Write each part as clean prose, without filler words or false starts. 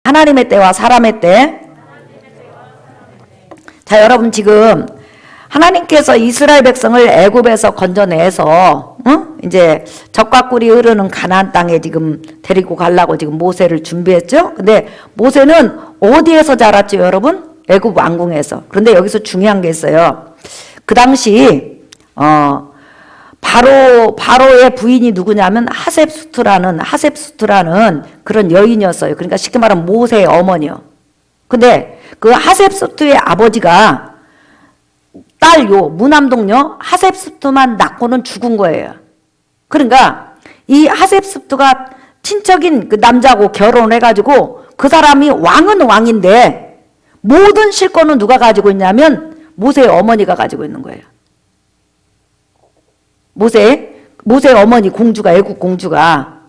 하나님의 때와 사람의 때. 자, 여러분 지금 하나님께서 이스라엘 백성을 애굽에서 건져내서 이제 젖과 꿀이 흐르는 가나안 땅에 지금 데리고 가려고 지금 모세를 준비했죠. 근데 모세는 어디에서 자랐죠, 여러분? 애굽 왕궁에서. 그런데 여기서 중요한 게 있어요. 그 당시 바로의 부인이 누구냐면 하셉수트라는 그런 여인이었어요. 그러니까 쉽게 말하면 모세의 어머니요. 근데 그 하셉수트의 아버지가 딸요 무남동요 하셉수트만 낳고는 죽은 거예요. 그러니까 이 하셉수트가 친척인 그 남자하고 결혼을 해가지고 그 사람이 왕은 왕인데 모든 실권은 누가 가지고 있냐면 모세의 어머니가 가지고 있는 거예요. 모세의 어머니 공주가, 애국 공주가.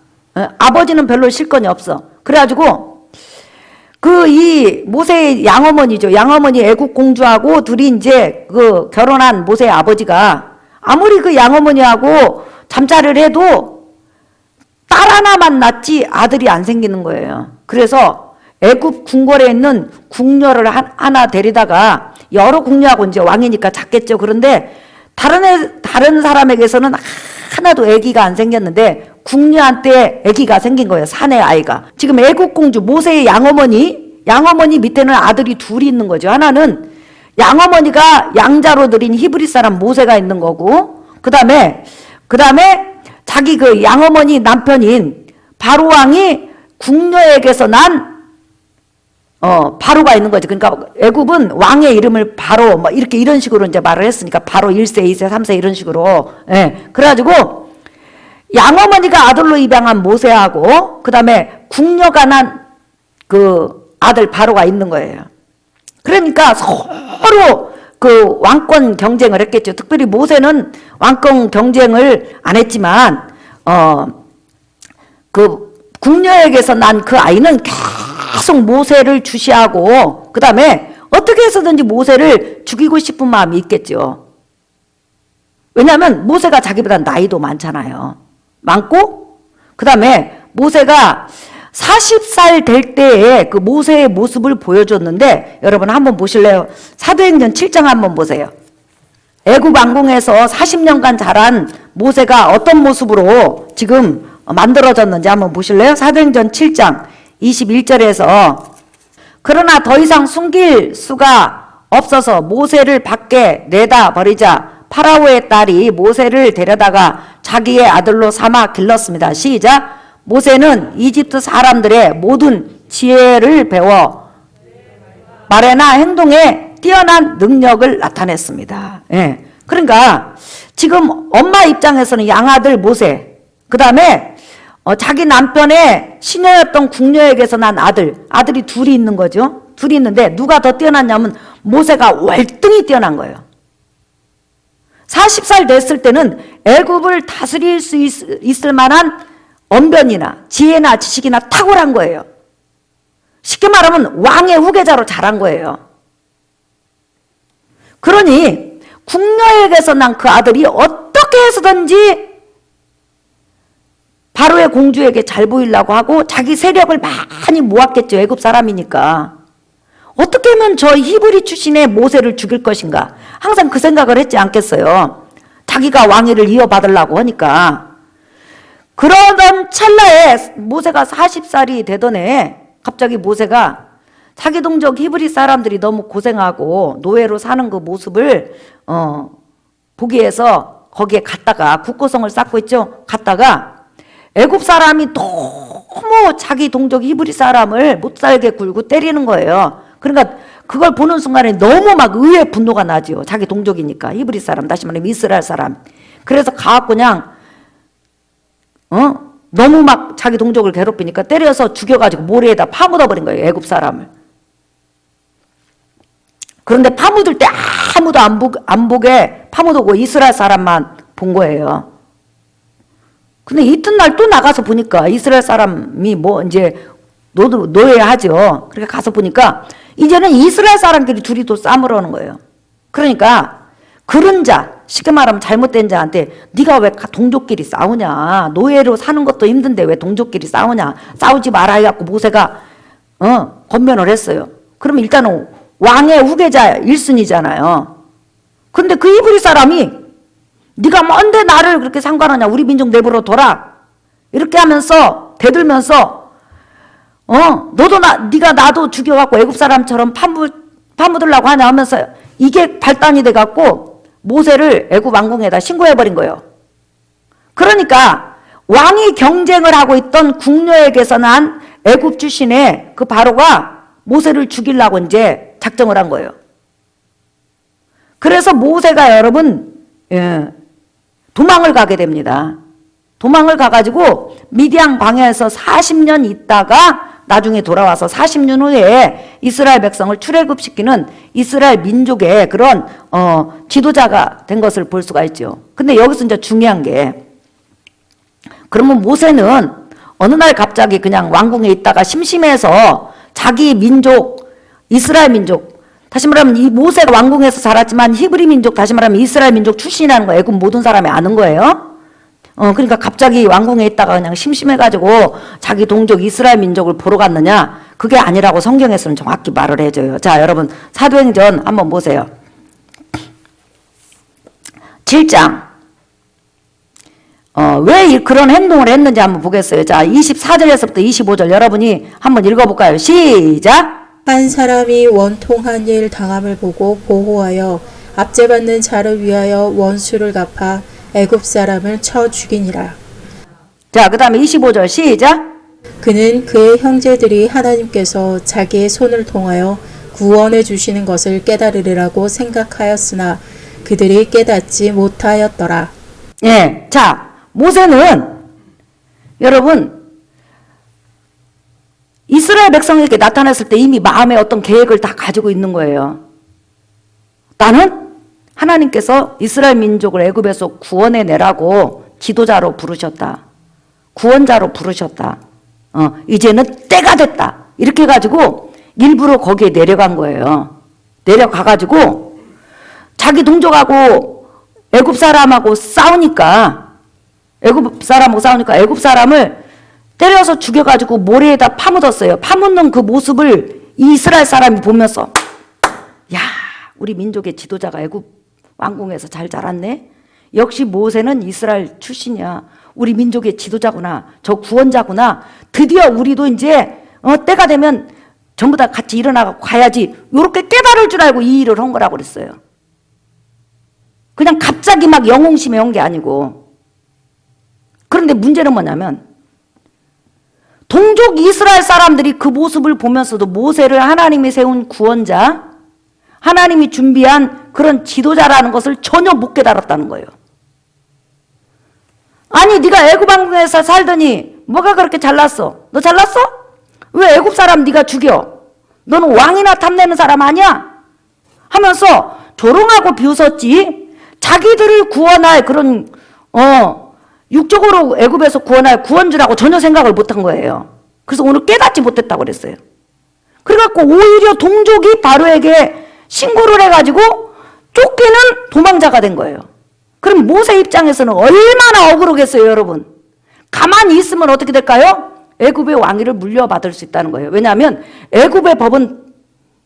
아버지는 별로 실권이 없어. 그래가지고 이 모세의 양어머니죠. 양어머니 애국 공주하고 둘이 이제 그 결혼한 모세의 아버지가 아무리 그 양어머니하고 잠자리를 해도 딸 하나만 낳지 아들이 안 생기는 거예요. 그래서 애굽 궁궐에 있는 궁녀를 하나 데리다가 여러 궁녀하고 이제 왕이니까 작겠죠. 그런데 다른 사람에게서는 하나도 아기가 안 생겼는데 궁녀한테 아기가 생긴 거예요. 사내 아이가. 지금 애국 공주 모세의 양어머니 밑에는 아들이 둘이 있는 거죠. 하나는 양어머니가 양자로 들인 히브리 사람 모세가 있는 거고, 그 다음에 자기 그 양어머니 남편인 바로 왕이 궁녀에게서 난 바로가 있는 거지. 그러니까 애굽은 왕의 이름을 바로 뭐 이런 식으로 이제 말을 했으니까 바로 1세, 2세, 3세 이런 식으로. 예. 그래가지고 양어머니가 아들로 입양한 모세하고 그다음에 궁녀가 난 그 아들 바로가 있는 거예요. 그러니까 서로 그 왕권 경쟁을 했겠죠. 특별히 모세는 왕권 경쟁을 안 했지만 그 궁녀에게서 난 그 아이는 계속 모세를 주시하고 그 다음에 어떻게 해서든지 모세를 죽이고 싶은 마음이 있겠죠. 왜냐하면 모세가 자기보다 나이도 많잖아요. 많고 그 다음에 모세가 40살 될 때에 그 모세의 모습을 보여줬는데 여러분 한번 보실래요? 사도행전 7장 한번 보세요. 애굽 왕궁에서 40년간 자란 모세가 어떤 모습으로 지금 만들어졌는지 한번 보실래요? 사도행전 7장 21절에서 그러나 더 이상 숨길 수가 없어서 모세를 밖에 내다 버리자 파라오의 딸이 모세를 데려다가 자기의 아들로 삼아 길렀습니다. 시작. 모세는 이집트 사람들의 모든 지혜를 배워 말에나 행동에 뛰어난 능력을 나타냈습니다. 예. 그러니까 지금 엄마 입장에서는 양아들 모세, 그 다음에 자기 남편의 시녀였던 궁녀에게서 난 아들이 둘이 있는 거죠. 둘이 있는데 누가 더 뛰어났냐면 모세가 월등히 뛰어난 거예요. 40살 됐을 때는 애굽을 다스릴 수 있을 만한 언변이나 지혜나 지식이나 탁월한 거예요. 쉽게 말하면 왕의 후계자로 자란 거예요. 그러니 궁녀에게서 난 그 아들이 어떻게 해서든지 바로의 공주에게 잘 보이려고 하고 자기 세력을 많이 모았겠죠. 애굽 사람이니까. 어떻게 하면 저 히브리 출신의 모세를 죽일 것인가. 항상 그 생각을 했지 않겠어요. 자기가 왕위를 이어받으려고 하니까. 그러던 찰나에 모세가 40살이 되던 해에 갑자기 모세가 자기 동족 히브리 사람들이 너무 고생하고 노예로 사는 그 모습을 보기 위해서 거기에 갔다가 국고성을 쌓고 있죠. 갔다가 애굽 사람이 너무 자기 동족 히브리 사람을 못 살게 굴고 때리는 거예요. 그러니까 그걸 보는 순간에 너무 막 의외의 분노가 나죠. 자기 동족이니까 히브리 사람, 다시 말하면 이스라엘 사람. 그래서 가갖고 그냥 너무 막 자기 동족을 괴롭히니까 때려서 죽여가지고 모래에다 파묻어버린 거예요. 애굽 사람을. 그런데 파묻을 때 아무도 안 보게 파묻고 이스라엘 사람만 본 거예요. 근데 이튿날 또 나가서 보니까 이스라엘 사람이 뭐 이제 노예하죠. 그렇게 가서 보니까 이제는 이스라엘 사람끼리 둘이 또 싸움을 하는 거예요. 그러니까 그런 자, 쉽게 말하면 잘못된 자한테 네가 왜 동족끼리 싸우냐. 노예로 사는 것도 힘든데 왜 동족끼리 싸우냐. 싸우지 마라 해갖고 모세가 권면을 했어요. 그러면 일단은 왕의 후계자 1순위잖아요. 근데 그 히브리 사람이 네가 뭔데 나를 그렇게 상관하냐, 우리 민족 내부로 돌아, 이렇게 하면서 대들면서 너도 네가 나도 죽여갖고 애굽 사람처럼 파묻으려고 하냐 하면서 이게 발단이 돼갖고 모세를 애굽 왕궁에다 신고해버린 거예요. 그러니까 왕이 경쟁을 하고 있던 궁녀에게서 난 애굽 출신의 그 바로가 모세를 죽이려고 이제 작정을 한 거예요. 그래서 모세가 여러분 도망을 가게 됩니다. 도망을 가가지고 미디안 광야에서 40년 있다가 나중에 돌아와서 40년 후에 이스라엘 백성을 출애굽시키는 이스라엘 민족의 그런 지도자가 된 것을 볼 수가 있죠. 근데 여기서 이제 중요한 게, 그러면 모세는 어느 날 갑자기 그냥 왕궁에 있다가 심심해서 자기 민족, 이스라엘 민족, 다시 말하면 이 모세가 왕궁에서 자랐지만 히브리 민족, 다시 말하면 이스라엘 민족 출신이라는 거 애굽 모든 사람이 아는 거예요. 그러니까 갑자기 왕궁에 있다가 그냥 심심해가지고 자기 동족 이스라엘 민족을 보러 갔느냐? 그게 아니라고 성경에서는 정확히 말을 해줘요. 자, 여러분 사도행전 한번 보세요. 7장. 왜 그런 행동을 했는지 한번 보겠어요. 자, 24절에서부터 25절 여러분이 한번 읽어볼까요? 시작! 한 사람이 원통한 일 당함을 보고 보호하여 압제받는 자를 위하여 원수를 갚아 애굽 사람을 쳐 죽이니라. 자, 그 다음에 25절 시작! 그는 그의 형제들이 하나님께서 자기의 손을 통하여 구원해 주시는 것을 깨달으리라고 생각하였으나 그들이 깨닫지 못하였더라. 예, 자, 모세는 여러분 이스라엘 백성에게 나타났을 때 이미 마음에 어떤 계획을 다 가지고 있는 거예요. 나는 하나님께서 이스라엘 민족을 애굽에서 구원해내라고 지도자로 부르셨다. 구원자로 부르셨다. 이제는 때가 됐다. 이렇게 해가지고 일부러 거기에 내려간 거예요. 내려가가지고 자기 동족하고 애굽 사람하고 싸우니까 애굽 사람을 때려서 죽여가지고 모래에다 파묻었어요. 파묻는 그 모습을 이스라엘 사람이 보면서, 야, 우리 민족의 지도자가 애굽 왕궁에서 잘 자랐네. 역시 모세는 이스라엘 출신이야. 우리 민족의 지도자구나. 저 구원자구나. 드디어 우리도 이제 때가 되면 전부 다 같이 일어나고 가야지. 이렇게 깨달을 줄 알고 이 일을 한 거라고 그랬어요. 그냥 갑자기 막 영웅심에 온 게 아니고. 그런데 문제는 뭐냐면 동족 이스라엘 사람들이 그 모습을 보면서도 모세를 하나님이 세운 구원자, 하나님이 준비한 그런 지도자라는 것을 전혀 못 깨달았다는 거예요. 아니, 네가 애굽 왕궁에서 살더니 뭐가 그렇게 잘났어? 너 잘났어? 왜 애굽 사람 네가 죽여? 너는 왕이나 탐내는 사람 아니야? 하면서 조롱하고 비웃었지. 자기들을 구원할 그런 육적으로 애굽에서 구원할 구원주라고 전혀 생각을 못한 거예요. 그래서 오늘 깨닫지 못했다고 그랬어요. 그래갖고 오히려 동족이 바로에게 신고를 해가지고 쫓기는 도망자가 된 거예요. 그럼 모세 입장에서는 얼마나 억울하겠어요, 여러분. 가만히 있으면 어떻게 될까요? 애굽의 왕위를 물려받을 수 있다는 거예요. 왜냐하면 애굽의 법은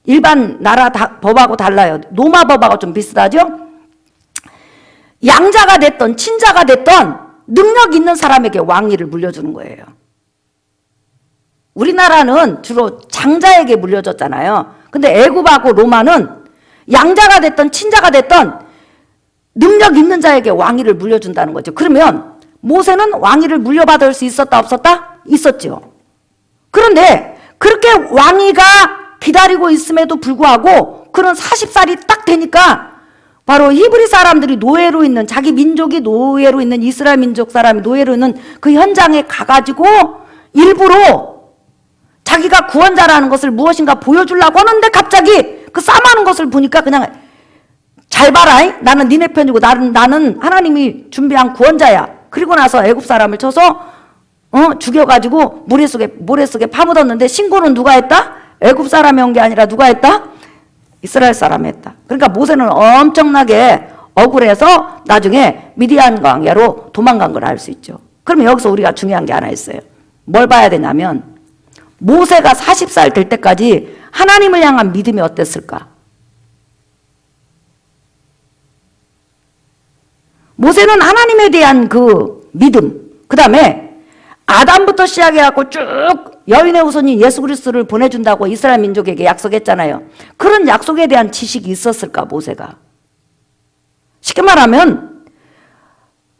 일반 나라 법하고 달라요. 로마 법하고 좀 비슷하죠? 양자가 됐던 친자가 됐던 능력 있는 사람에게 왕위를 물려주는 거예요. 우리나라는 주로 장자에게 물려줬잖아요. 근데 애굽하고 로마는 양자가 됐던 친자가 됐던 능력 있는 자에게 왕위를 물려준다는 거죠. 그러면 모세는 왕위를 물려받을 수 있었다 없었다? 있었죠. 그런데 그렇게 왕위가 기다리고 있음에도 불구하고 그런 40살이 딱 되니까 바로 히브리 사람들이 노예로 있는, 자기 민족이 노예로 있는, 이스라엘 민족 사람이 노예로 있는 그 현장에 가가지고 일부러 자기가 구원자라는 것을 무엇인가 보여주려고 하는데 갑자기 그 싸움하는 것을 보니까 그냥 잘 봐라, 나는 니네 편이고 나는 하나님이 준비한 구원자야. 그리고 나서 애굽 사람을 쳐서 죽여가지고 모래 속에 파묻었는데 신고는 누가 했다? 애굽 사람이 한 게 아니라 누가 했다? 이스라엘 사람이 했다. 그러니까 모세는 엄청나게 억울해서 나중에 미디안 광야로 도망간 걸 알 수 있죠. 그러면 여기서 우리가 중요한 게 하나 있어요. 뭘 봐야 되냐면 모세가 40살 될 때까지 하나님을 향한 믿음이 어땠을까? 모세는 하나님에 대한 그 믿음, 그 다음에 아담부터 시작해갖고 쭉 여인의 후손인 예수 그리스도를 보내준다고 이스라엘 민족에게 약속했잖아요. 그런 약속에 대한 지식이 있었을까, 모세가? 쉽게 말하면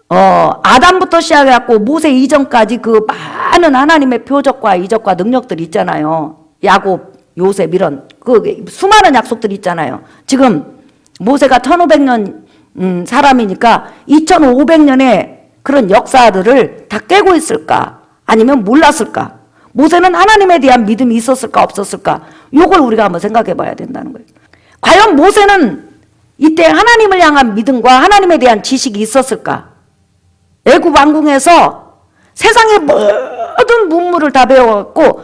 아담부터 시작해갖고 모세 이전까지 그 많은 하나님의 표적과 이적과 능력들이 있잖아요. 야곱, 요셉 이런 그 수많은 약속들이 있잖아요. 지금 모세가 1500년 사람이니까 2500년의 그런 역사들을 다 깨고 있을까? 아니면 몰랐을까? 모세는 하나님에 대한 믿음이 있었을까 없었을까? 이걸 우리가 한번 생각해 봐야 된다는 거예요. 과연 모세는 이때 하나님을 향한 믿음과 하나님에 대한 지식이 있었을까? 애굽 왕궁에서 세상의 모든 문물을 다 배워갖고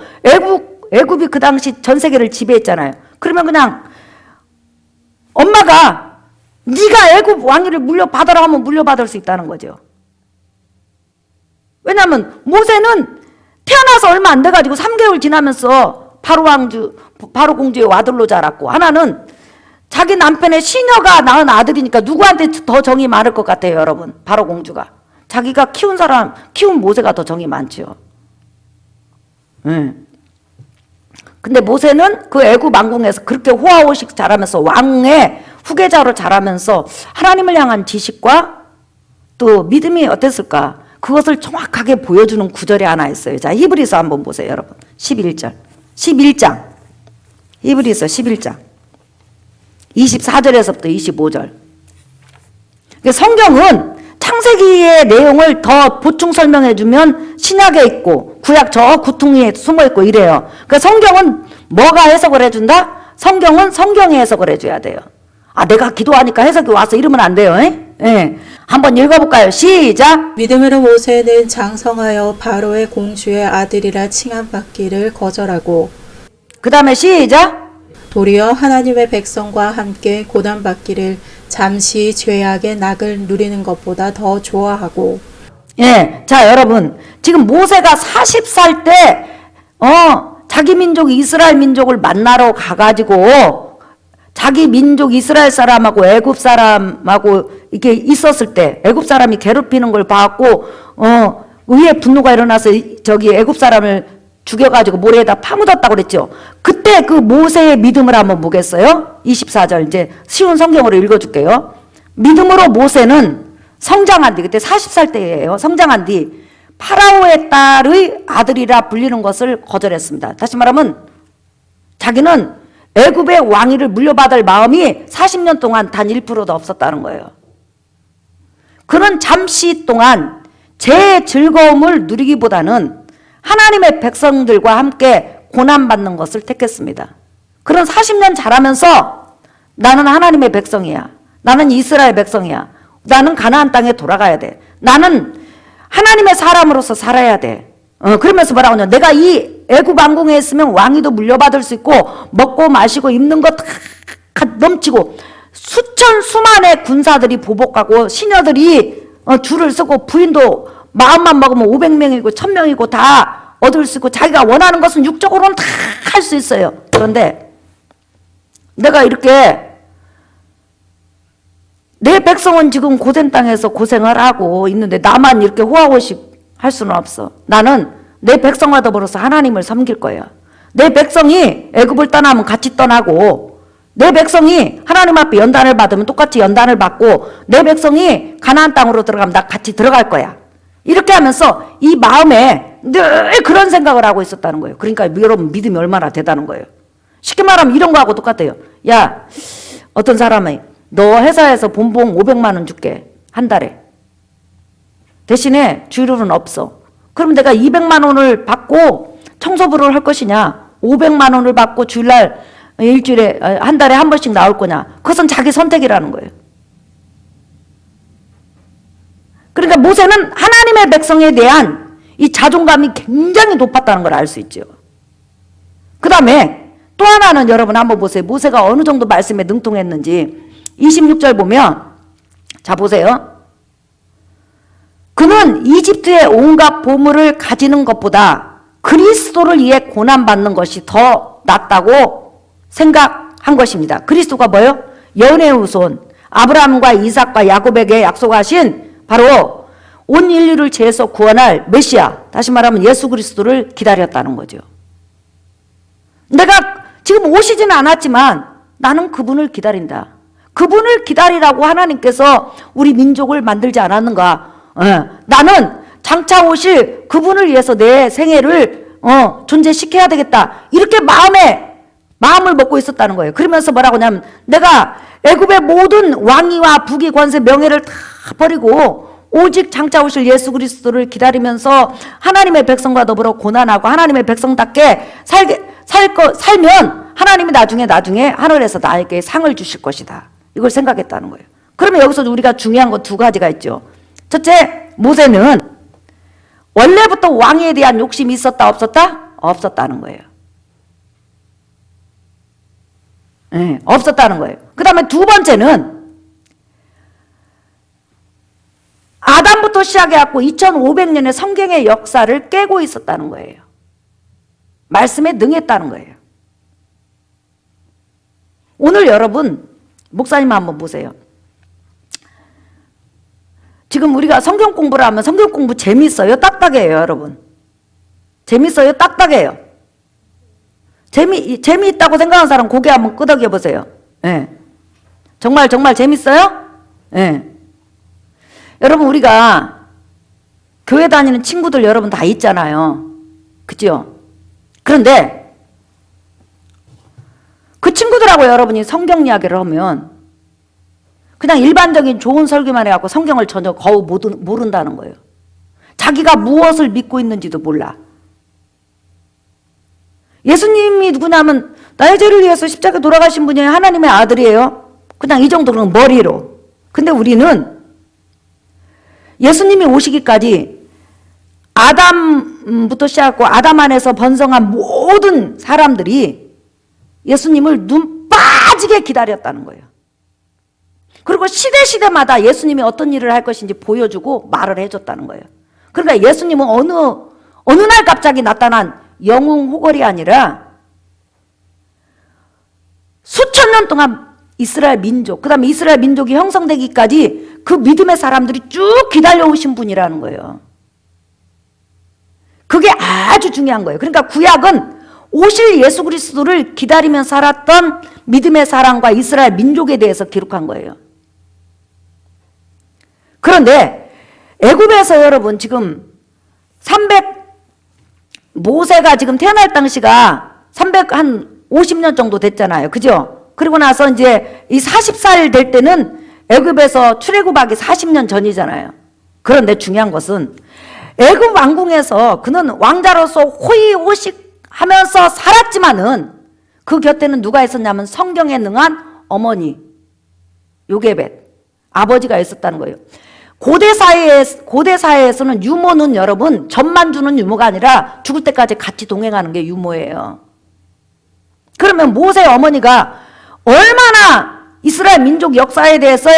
애굽이 그 당시 전 세계를 지배했잖아요. 그러면 그냥 엄마가 네가 애굽 왕위를 물려받아라 하면 물려받을 수 있다는 거죠. 왜냐하면 모세는 태어나서 얼마 안 돼가지고 3개월 지나면서 바로 공주의 아들로 자랐고, 하나는 자기 남편의 시녀가 낳은 아들이니까 누구한테 더 정이 많을 것 같아요, 여러분? 바로 공주가. 자기가 키운 모세가 더 정이 많죠. 근데 모세는 그 애굽 왕궁에서 그렇게 호화호식 자라면서 왕의 후계자로 자라면서 하나님을 향한 지식과 또 믿음이 어땠을까? 그것을 정확하게 보여주는 구절이 하나 있어요. 자, 히브리서 한번 보세요, 여러분. 11장. 히브리서 11장. 24절에서부터 25절. 성경은 창세기의 내용을 더 보충 설명해주면 신약에 있고 구약 저 구퉁이에 숨어있고 이래요. 그러니까 성경은 뭐가 해석을 해준다? 성경은 성경이 해석을 해줘야 돼요. 아, 내가 기도하니까 해석이 와서 이러면 안 돼요. 예. 한번 읽어볼까요? 시작! 믿음으로 모세는 장성하여 바로의 공주의 아들이라 칭함받기를 거절하고, 그 다음에 시작! 도리어 하나님의 백성과 함께 고난받기를 잠시 죄악의 낙을 누리는 것보다 더 좋아하고. 예. 자, 여러분. 지금 모세가 40살 때, 자기 민족 이스라엘 민족을 만나러 가가지고, 자기 민족 이스라엘 사람하고 애굽 사람하고 이렇게 있었을 때, 애굽 사람이 괴롭히는 걸 봤고, 위에 분노가 일어나서 저기 애굽 사람을 죽여가지고 모래에다 파묻었다고 그랬죠. 그때 그 모세의 믿음을 한번 보겠어요? 24절 이제 쉬운 성경으로 읽어줄게요. 믿음으로 모세는 성장한 뒤, 그때 40살 때예요. 성장한 뒤 파라오의 딸의 아들이라 불리는 것을 거절했습니다. 다시 말하면 자기는 애굽의 왕위를 물려받을 마음이 40년 동안 단 1%도 없었다는 거예요. 그는 잠시 동안 제 즐거움을 누리기보다는 하나님의 백성들과 함께 고난받는 것을 택했습니다. 그런 40년 자라면서 나는 하나님의 백성이야. 나는 이스라엘 백성이야. 나는 가나안 땅에 돌아가야 돼. 나는 하나님의 사람으로서 살아야 돼. 그러면서 뭐라고 하냐. 내가 이 애굽 왕궁에 있으면 왕위도 물려받을 수 있고 먹고 마시고 입는 것 다 넘치고 수만의 군사들이 보복하고 시녀들이 줄을 서고 부인도 마음만 먹으면 500명이고 1000명이고 다 얻을 수 있고 자기가 원하는 것은 육적으로는 다 할 수 있어요. 그런데 내가 이렇게 내 백성은 지금 고된 땅에서 고생을 하고 있는데 나만 이렇게 호화호식 할 수는 없어. 나는 내 백성과 더불어서 하나님을 섬길 거야. 내 백성이 애굽을 떠나면 같이 떠나고, 내 백성이 하나님 앞에 연단을 받으면 똑같이 연단을 받고, 내 백성이 가나안 땅으로 들어가면 나 같이 들어갈 거야. 이렇게 하면서 이 마음에 늘 그런 생각을 하고 있었다는 거예요. 그러니까 여러분 믿음이 얼마나 대단한 거예요. 쉽게 말하면 이런 거하고 똑같아요. 야, 어떤 사람이 너 회사에서 본봉 500만 원 줄게. 한 달에. 대신에 주일은 없어. 그럼 내가 200만 원을 받고 청소부를 할 것이냐, 500만 원을 받고 주일날 일주일에 한 달에 한 번씩 나올 거냐. 그것은 자기 선택이라는 거예요. 그러니까 모세는 하나님의 백성에 대한 이 자존감이 굉장히 높았다는 걸 알 수 있죠. 그 다음에 또 하나는 여러분 한번 보세요. 모세가 어느 정도 말씀에 능통했는지 26절 보면, 자 보세요. 그는 이집트의 온갖 보물을 가지는 것보다 그리스도를 위해 고난받는 것이 더 낫다고 생각한 것입니다. 그리스도가 뭐예요? 연의 후손, 아브라함과 이삭과 야곱에게 약속하신 바로 온 인류를 죄에서 구원할 메시아, 다시 말하면 예수 그리스도를 기다렸다는 거죠. 내가 지금 오시지는 않았지만 나는 그분을 기다린다. 그분을 기다리라고 하나님께서 우리 민족을 만들지 않았는가? 나는 장차 오실 그분을 위해서 내 생애를 존재시켜야 되겠다. 이렇게 마음을 먹고 있었다는 거예요. 그러면서 뭐라고 하냐면 내가 애굽의 모든 왕위와 부귀 권세 명예를 다 버리고 오직 장차 오실 예수 그리스도를 기다리면서 하나님의 백성과 더불어 고난하고 하나님의 백성답게 살면 하나님이 나중에 하늘에서 나에게 상을 주실 것이다. 이걸 생각했다는 거예요. 그러면 여기서 우리가 중요한 거 두 가지가 있죠. 첫째, 모세는 원래부터 왕위에 대한 욕심이 있었다 없었다? 없었다는 거예요. 네, 없었다는 거예요. 그 다음에 두 번째는 아담부터 시작해갖고 2500년의 성경의 역사를 깨고 있었다는 거예요. 말씀에 능했다는 거예요. 오늘 여러분 목사님 한번 보세요. 지금 우리가 성경 공부를 하면 성경 공부 재미있어요? 딱딱해요, 여러분? 재미있어요? 딱딱해요? 재미있다고 생각하는 사람 고개 한번 끄덕여 보세요. 네. 정말 재밌어요? 네. 여러분, 우리가 교회 다니는 친구들 여러분 다 있잖아요. 그죠? 그런데 그 친구들하고 여러분이 성경 이야기를 하면 그냥 일반적인 좋은 설교만 해갖고 성경을 전혀 거의 모른다는 거예요. 자기가 무엇을 믿고 있는지도 몰라. 예수님이 누구냐면 나의 죄를 위해서 십자가에 돌아가신 분이 하나님의 아들이에요. 그냥 이 정도는 머리로. 근데 우리는 예수님이 오시기까지 아담부터 시작하고 아담 안에서 번성한 모든 사람들이 예수님을 눈 빠지게 기다렸다는 거예요. 그리고 시대마다 예수님이 어떤 일을 할 것인지 보여주고 말을 해줬다는 거예요. 그러니까 예수님은 어느 날 갑자기 나타난 영웅 호걸이 아니라 수천 년 동안 이스라엘 민족, 그 다음에 이스라엘 민족이 형성되기까지 그 믿음의 사람들이 쭉 기다려오신 분이라는 거예요. 그게 아주 중요한 거예요. 그러니까 구약은 오실 예수 그리스도를 기다리며 살았던 믿음의 사람과 이스라엘 민족에 대해서 기록한 거예요. 그런데 애굽에서 여러분 지금 모세가 지금 태어날 당시가 350년 정도 됐잖아요. 그죠? 그리고 나서 이제 이 40살 될 때는 애굽에서 출애굽하기 40년 전이잖아요. 그런데 중요한 것은 애굽 왕궁에서 그는 왕자로서 호의호식하면서 살았지만은 그 곁에는 누가 있었냐면 성경에 능한 어머니 요게벳 아버지가 있었다는 거예요. 고대 사회에서는 유모는 여러분 젖만 주는 유모가 아니라 죽을 때까지 같이 동행하는 게 유모예요. 그러면 모세의 어머니가 얼마나 이스라엘 민족 역사에 대해서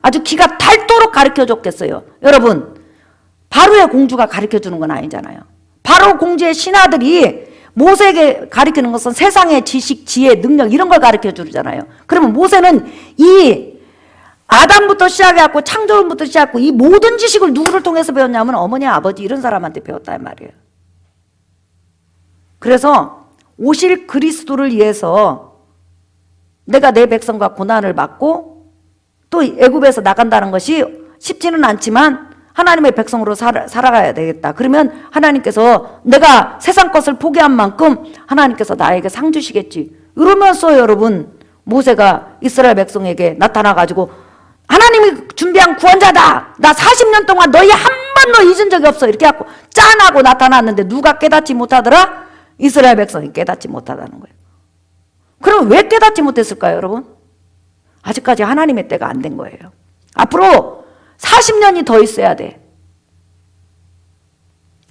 아주 기가 닳도록 가르쳐줬겠어요. 여러분, 바로의 공주가 가르쳐주는 건 아니잖아요. 바로 공주의 신하들이 모세에게 가르치는 것은 세상의 지식, 지혜, 능력 이런 걸 가르쳐주잖아요. 그러면 모세는 이 아담부터 시작해갖고 창조론부터 시작해갖고 이 모든 지식을 누구를 통해서 배웠냐면 어머니, 아버지 이런 사람한테 배웠단 말이에요. 그래서 오실 그리스도를 위해서 내가 내 백성과 고난을 받고 또 애굽에서 나간다는 것이 쉽지는 않지만 하나님의 백성으로 살아가야 되겠다. 그러면 하나님께서 내가 세상 것을 포기한 만큼 하나님께서 나에게 상 주시겠지. 이러면서 여러분 모세가 이스라엘 백성에게 나타나가지고 하나님이 준비한 구원자다. 나 40년 동안 너희 한 번도 잊은 적이 없어. 이렇게 하고 짠하고 나타났는데 누가 깨닫지 못하더라? 이스라엘 백성이 깨닫지 못하다는 거예요. 그럼 왜 깨닫지 못했을까요, 여러분? 아직까지 하나님의 때가 안 된 거예요. 앞으로 40년이 더 있어야 돼.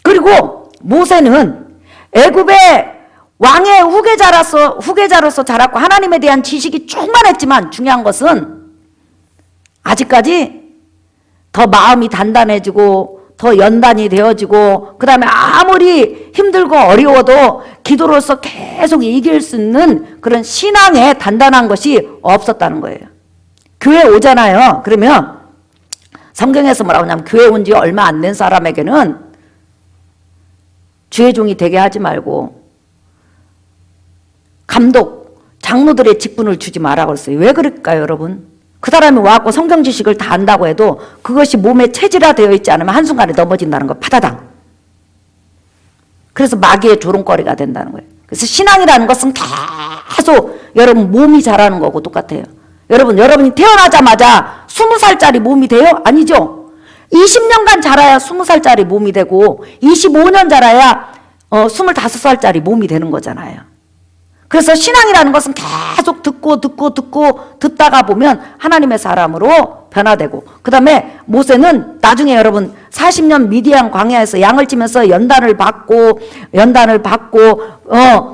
그리고 모세는 애굽의 왕의 후계자로서 자랐고 하나님에 대한 지식이 충만했지만 중요한 것은 아직까지 더 마음이 단단해지고 더 연단이 되어지고 그 다음에 아무리 힘들고 어려워도 기도로서 계속 이길 수 있는 그런 신앙의 단단한 것이 없었다는 거예요. 교회 오잖아요. 그러면 성경에서 뭐라고 하냐면 교회 온 지 얼마 안 된 사람에게는 주의 종이 되게 하지 말고 감독, 장로들의 직분을 주지 마라고 그랬어요. 왜 그럴까요, 여러분? 그 사람이 와갖고 성경 지식을 다 안다고 해도 그것이 몸에 체질화되어 있지 않으면 한순간에 넘어진다는 거, 파다당. 그래서 마귀의 조롱거리가 된다는 거예요. 그래서 신앙이라는 것은 계속 여러분 몸이 자라는 거고 똑같아요. 여러분이 태어나자마자 20살짜리 몸이 돼요? 아니죠. 20년간 자라야 20살짜리 몸이 되고 25년 자라야 25살짜리 몸이 되는 거잖아요. 그래서 신앙이라는 것은 계속 듣다가 보면 하나님의 사람으로 변화되고, 그 다음에 모세는 나중에 여러분 40년 미디안 광야에서 양을 치면서 연단을 받고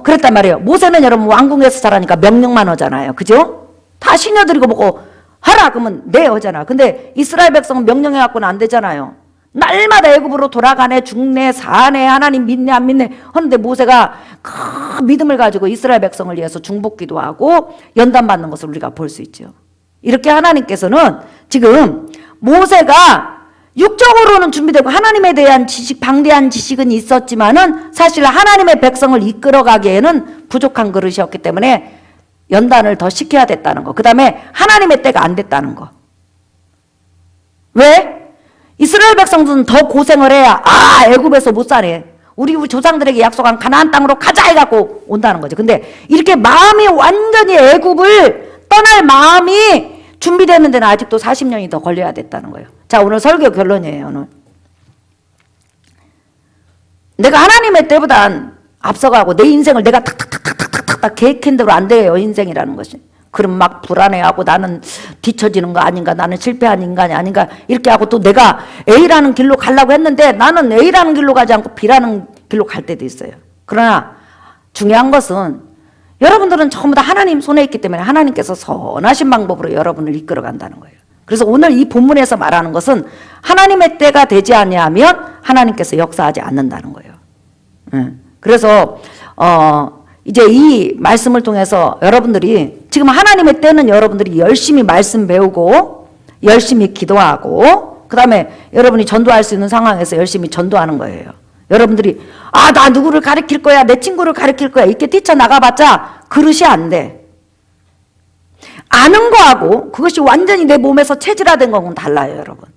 그랬단 말이에요. 모세는 여러분 왕궁에서 자라니까 명령만 하잖아요. 그죠? 다 시녀들이고 뭐고 하라 그러면 네 하잖아. 근데 이스라엘 백성은 명령해갖고는 안 되잖아요. 날마다 애굽으로 돌아가네, 죽네, 사네, 하나님 믿네 안 믿네 하는데 모세가 큰 믿음을 가지고 이스라엘 백성을 위해서 중복기도 하고 연단받는 것을 우리가 볼 수 있죠. 이렇게 하나님께서는 지금 모세가 육적으로는 준비되고 하나님에 대한 지식, 방대한 지식은 있었지만은 사실 하나님의 백성을 이끌어가기에는 부족한 그릇이었기 때문에 연단을 더 시켜야 됐다는 거. 그 다음에 하나님의 때가 안 됐다는 거. 왜? 이스라엘 백성들은 더 고생을 해야 애굽에서 못 사네. 우리 조상들에게 약속한 가나안 땅으로 가자 해갖고 온다는 거죠. 근데 이렇게 마음이 완전히 애굽을 떠날 마음이 준비되는 데는 아직도 40년이 더 걸려야 됐다는 거예요. 자, 오늘 설교 결론이에요. 오늘 내가 하나님의 때보단 앞서가고 내 인생을 내가 탁탁탁탁탁탁탁 계획한 대로 안 돼요. 인생이라는 것이. 그럼 막 불안해하고 나는 뒤처지는 거 아닌가, 나는 실패한 인간이 아닌가 이렇게 하고 또 내가 A라는 길로 가려고 했는데 나는 A라는 길로 가지 않고 B라는 길로 갈 때도 있어요. 그러나 중요한 것은 여러분들은 전부 다 하나님 손에 있기 때문에 하나님께서 선하신 방법으로 여러분을 이끌어 간다는 거예요. 그래서 오늘 이 본문에서 말하는 것은 하나님의 때가 되지 아니하면 하나님께서 역사하지 않는다는 거예요. 그래서 이제 이 말씀을 통해서 여러분들이 지금 하나님의 때는 여러분들이 열심히 말씀 배우고 열심히 기도하고 그 다음에 여러분이 전도할 수 있는 상황에서 열심히 전도하는 거예요. 여러분들이 나 누구를 가르칠 거야, 내 친구를 가르칠 거야 이렇게 뛰쳐나가봤자 그릇이 안 돼. 아는 거하고 그것이 완전히 내 몸에서 체질화된 거하고는 달라요. 여러분,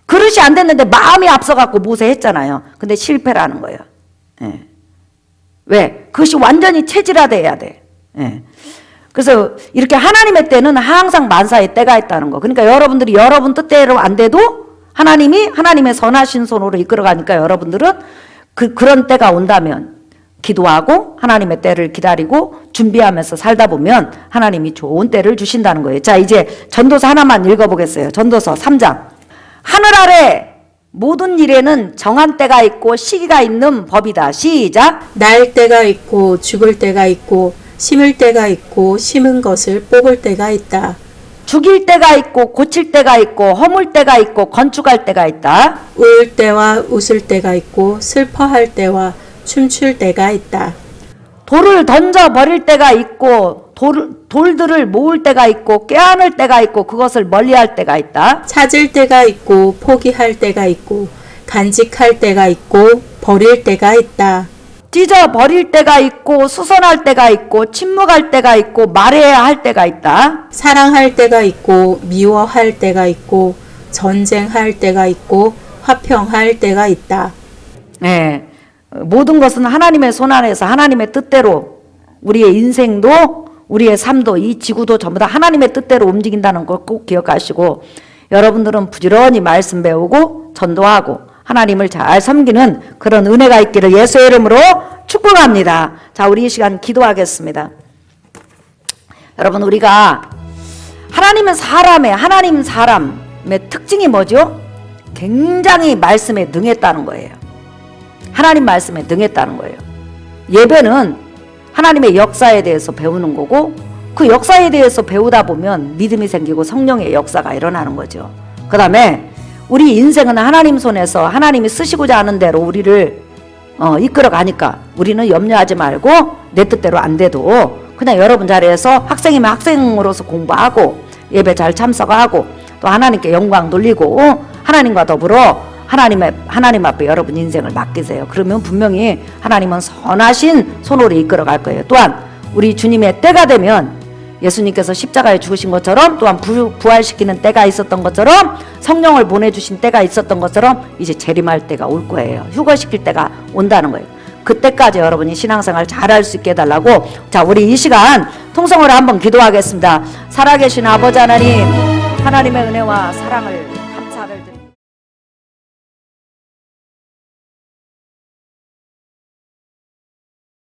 그릇이 안 됐는데 마음이 앞서갖고 모세 했잖아요. 근데 실패라는 거예요. 예. 왜? 그것이 완전히 체질화돼야 돼. 예. 그래서 이렇게 하나님의 때는 항상 만사의 때가 있다는 거. 그러니까 여러분들이 여러분 뜻대로 안 돼도 하나님이 하나님의 선하신 손으로 이끌어가니까 여러분들은 그런 때가 온다면 기도하고 하나님의 때를 기다리고 준비하면서 살다 보면 하나님이 좋은 때를 주신다는 거예요. 자, 이제 전도서 하나만 읽어보겠어요. 전도서 3장. 하늘 아래 모든 일에는 정한 때가 있고 시기가 있는 법이다. 시작. 날 때가 있고 죽을 때가 있고 심을 때가 있고 심은 것을 뽑을 때가 있다. 죽일 때가 있고 고칠 때가 있고 허물 때가 있고 건축할 때가 있다. 울 때와 웃을 때가 있고 슬퍼할 때와 춤출 때가 있다. 돌을 던져 버릴 때가 있고 돌들을 모을 때가 있고 껴안을 때가 있고 그것을 멀리할 때가 있다. 찾을 때가 있고 포기할 때가 있고 간직할 때가 있고 버릴 때가 있다. 찢어 버릴 때가 있고 수선할 때가 있고 침묵할 때가 있고 말해야 할 때가 있다. 사랑할 때가 있고 미워할 때가 있고 전쟁할 때가 있고 화평할 때가 있다. 네, 모든 것은 하나님의 손 안에서 하나님의 뜻대로 우리의 인생도 우리의 삶도 이 지구도 전부 다 하나님의 뜻대로 움직인다는 걸 꼭 기억하시고 여러분들은 부지런히 말씀 배우고 전도하고 하나님을 잘 섬기는 그런 은혜가 있기를 예수의 이름으로 축복합니다. 자, 우리 이 시간 기도하겠습니다. 여러분, 우리가 하나님은 하나님 사람의 특징이 뭐죠? 굉장히 말씀에 능했다는 거예요. 하나님 말씀에 능했다는 거예요. 예배는 하나님의 역사에 대해서 배우는 거고 그 역사에 대해서 배우다 보면 믿음이 생기고 성령의 역사가 일어나는 거죠. 그 다음에 우리 인생은 하나님 손에서 하나님이 쓰시고자 하는 대로 우리를 이끌어 가니까 우리는 염려하지 말고 내 뜻대로 안 돼도 그냥 여러분 자리에서 학생이면 학생으로서 공부하고 예배 잘 참석하고 또 하나님께 영광 돌리고 하나님과 더불어 하나님 앞에 여러분 인생을 맡기세요. 그러면 분명히 하나님은 선하신 손으로 이끌어 갈 거예요. 또한 우리 주님의 때가 되면 예수님께서 십자가에 죽으신 것처럼 또한 부활시키는 때가 있었던 것처럼 성령을 보내주신 때가 있었던 것처럼 이제 재림할 때가 올 거예요. 휴거시킬 때가 온다는 거예요. 그때까지 여러분이 신앙생활 잘할 수 있게 해달라고. 자, 우리 이 시간 통성으로 한번 기도하겠습니다. 살아계신 아버지 하나님, 하나님의 은혜와 사랑을